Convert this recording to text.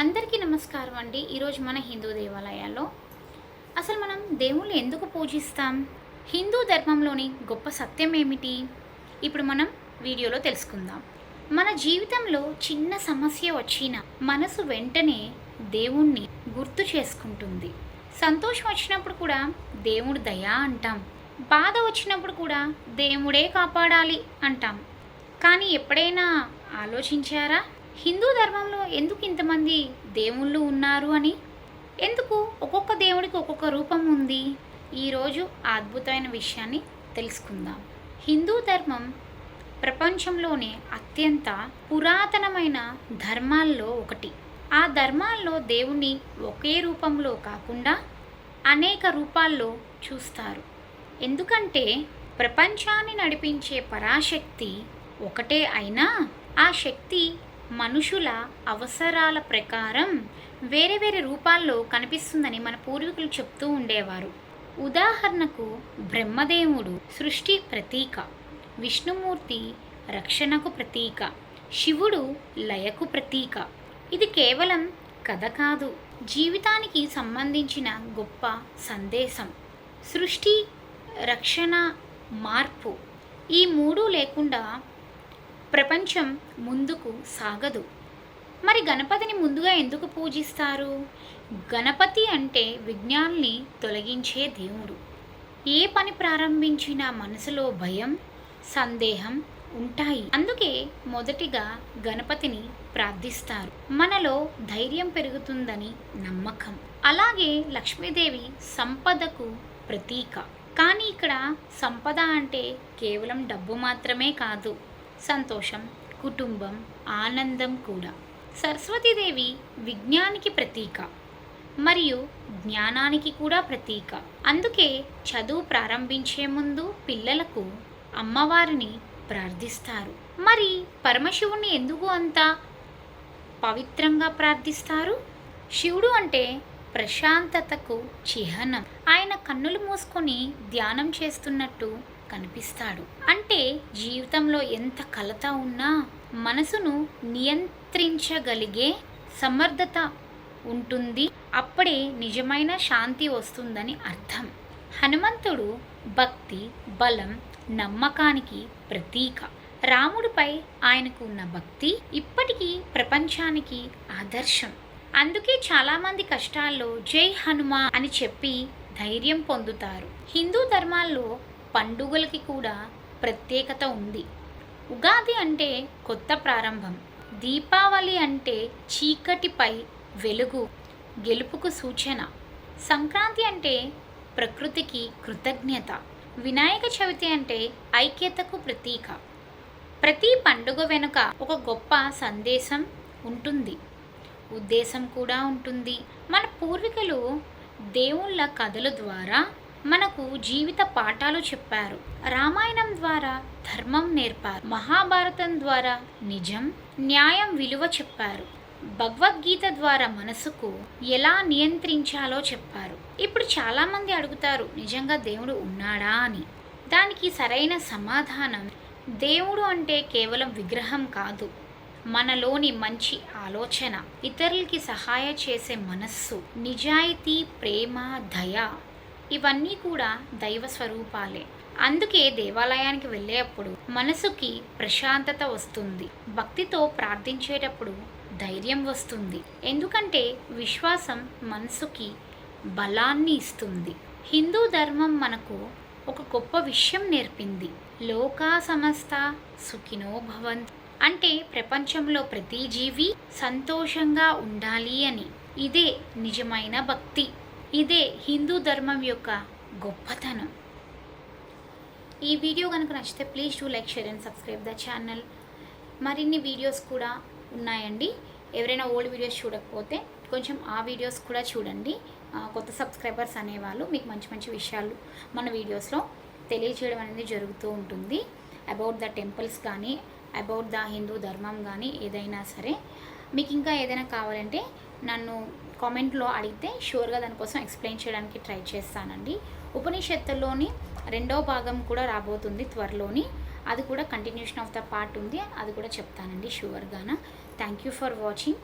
అందరికీ నమస్కారం అండి. ఈరోజు మన హిందూ దేవాలయాల్లో అసలు మనం దేవుళ్ళు ఎందుకు పూజిస్తాం? హిందూ ధర్మంలోని గొప్ప సత్యం ఏమిటి? ఇప్పుడు మనం వీడియోలో తెలుసుకుందాం. మన జీవితంలో చిన్న సమస్య వచ్చినా మనసు వెంటనే దేవుణ్ణి గుర్తు చేసుకుంటుంది. సంతోషం వచ్చినప్పుడు కూడా దేవుడు దయా అంటాం. బాధ వచ్చినప్పుడు కూడా దేవుడే కాపాడాలి అంటాం. కానీ ఎప్పుడైనా ఆలోచించారా? హిందూ ధర్మంలో ఎందుకు ఇంతమంది దేవుళ్ళు ఉన్నారు అని? ఎందుకు ఒక్కొక్క దేవుడికి ఒక్కొక్క రూపం ఉంది? ఈరోజు ఆ అద్భుతమైన విషయాన్ని తెలుసుకుందాం. హిందూ ధర్మం ప్రపంచంలోనే అత్యంత పురాతనమైన ధర్మాల్లో ఒకటి. ఆ ధర్మాల్లో దేవుణ్ణి ఒకే రూపంలో కాకుండా అనేక రూపాల్లో చూస్తారు. ఎందుకంటే ప్రపంచాన్ని నడిపించే పరాశక్తి ఒకటే అయినా ఆ శక్తి మనుషుల అవసరాల ప్రకారం వేరే వేరే రూపాల్లో కనిపిస్తుందని మన పూర్వీకులు చెప్తూ ఉండేవారు. ఉదాహరణకు బ్రహ్మదేవుడు సృష్టి ప్రతీక, విష్ణుమూర్తి రక్షణకు ప్రతీక, శివుడు లయకు ప్రతీక. ఇది కేవలం కథ కాదు, జీవితానికి సంబంధించిన గొప్ప సందేశం. సృష్టి, రక్షణ, మార్పు ఈ మూడు లేకుండా ప్రపంచం ముందుకు సాగదు. మరి గణపతిని ముందుగా ఎందుకు పూజిస్తారు? గణపతి అంటే విఘ్నాల్ని తొలగించే దేవుడు. ఏ పని ప్రారంభించినా మనసులో భయం, సందేహం ఉంటాయి. అందుకే మొదటిగా గణపతిని ప్రార్థిస్తారు. మనలో ధైర్యం పెరుగుతుందని నమ్మకం. అలాగే లక్ష్మీదేవి సంపదకు ప్రతీక. కానీ ఇక్కడ సంపద అంటే కేవలం డబ్బు మాత్రమే కాదు, సంతోషం, కుటుంబం, ఆనందం కూడా. సరస్వతీదేవి విజ్ఞానికి ప్రతీక మరియు జ్ఞానానికి కూడా ప్రతీక. అందుకే చదువు ప్రారంభించే ముందు పిల్లలకు అమ్మవారిని ప్రార్థిస్తారు. మరి పరమశివుణ్ణి ఎందుకు అంత పవిత్రంగా ప్రార్థిస్తారు? శివుడు అంటే ప్రశాంతతకు చిహ్నం. ఆయన కన్నులు మూసుకొని ధ్యానం చేస్తున్నట్టు కనిపిస్తాడు. అంటే జీవితంలో ఎంత కలత ఉన్నా మనసును నియంత్రించగలిగే సమర్థత ఉంటుంది. అప్పుడే నిజమైన శాంతి వస్తుందని అర్థం. హనుమంతుడు భక్తి, బలం, నమ్మకానికి ప్రతీక. రాముడిపై ఆయనకు ఉన్న భక్తి ఇప్పటికీ ప్రపంచానికి ఆదర్శం. అందుకే చాలామంది కష్టాల్లో జై హనుమా అని చెప్పి ధైర్యం పొందుతారు. హిందూ ధర్మాల్లో పండుగలకి కూడా ప్రత్యేకత ఉంది. ఉగాది అంటే కొత్త ప్రారంభం, దీపావళి అంటే చీకటిపై వెలుగు, గెలుపుకు సూచన, సంక్రాంతి అంటే ప్రకృతికి కృతజ్ఞత, వినాయక చవితి అంటే ఐక్యతకు ప్రతీక. ప్రతి పండుగ వెనుక ఒక గొప్ప సందేశం ఉంటుంది, ఉద్దేశం కూడా ఉంటుంది. మన పూర్వీకులు దేవుళ్ళ కథల ద్వారా మనకు జీవిత పాఠాలు చెప్పారు. రామాయణం ద్వారా ధర్మం నేర్పారు. మహాభారతం ద్వారా నిజం, న్యాయం విలువ చెప్పారు. భగవద్గీత ద్వారా మనసుకు ఎలా నియంత్రించాలో చెప్పారు. ఇప్పుడు చాలామంది అడుగుతారు, నిజంగా దేవుడు ఉన్నాడా అని. దానికి సరైన సమాధానం, దేవుడు అంటే కేవలం విగ్రహం కాదు, మనలోని మంచి ఆలోచన, ఇతరులకి సహాయ చేసే మనస్సు, నిజాయితీ, ప్రేమ, దయ ఇవన్నీ కూడా దైవ స్వరూపాలే. అందుకే దేవాలయానికి వెళ్ళేటప్పుడు మనసుకి ప్రశాంతత వస్తుంది. భక్తితో ప్రార్థించేటప్పుడు ధైర్యం వస్తుంది. ఎందుకంటే విశ్వాసం మనసుకి బలాన్ని ఇస్తుంది. హిందూ ధర్మం మనకు ఒక గొప్ప విషయం నేర్పింది. లోకా సమస్త సుఖినో భవంతు అంటే ప్రపంచంలో ప్రతి జీవి సంతోషంగా ఉండాలి అని. ఇదే నిజమైన భక్తి. ఇదే హిందూ ధర్మం యొక్క గొప్పతనం. ఈ వీడియో కనుక నచ్చితే please do like, share and subscribe the channel. మరిన్ని వీడియోస్ కూడా ఉన్నాయండి. ఎవరైనా ఓల్డ్ వీడియోస్ చూడకపోతే కొంచెం ఆ వీడియోస్ కూడా చూడండి. కొత్త సబ్స్క్రైబర్స్ అనేవాళ్ళు మీకు మంచి మంచి విషయాలు మన వీడియోస్లో తెలియజేయడం అనేది జరుగుతూ ఉంటుంది. అబౌట్ ద టెంపుల్స్ కానీ, అబౌట్ ద హిందూ ధర్మం కానీ ఏదైనా సరే. మీకు ఇంకా ఏదైనా కావాలంటే నన్ను కామెంట్లో అడిగితే షూర్గా దానికోసం ఎక్స్ప్లెయిన్ చేయడానికి ట్రై చేస్తానండి. ఉపనిషత్తుల్లోని 2వ భాగం కూడా రాబోతుంది త్వరలోని. అది కూడా కంటిన్యూషన్ ఆఫ్ ద పార్ట్ ఉంది, అది కూడా చెప్తానండి షూర్గాన. Thank you for watching.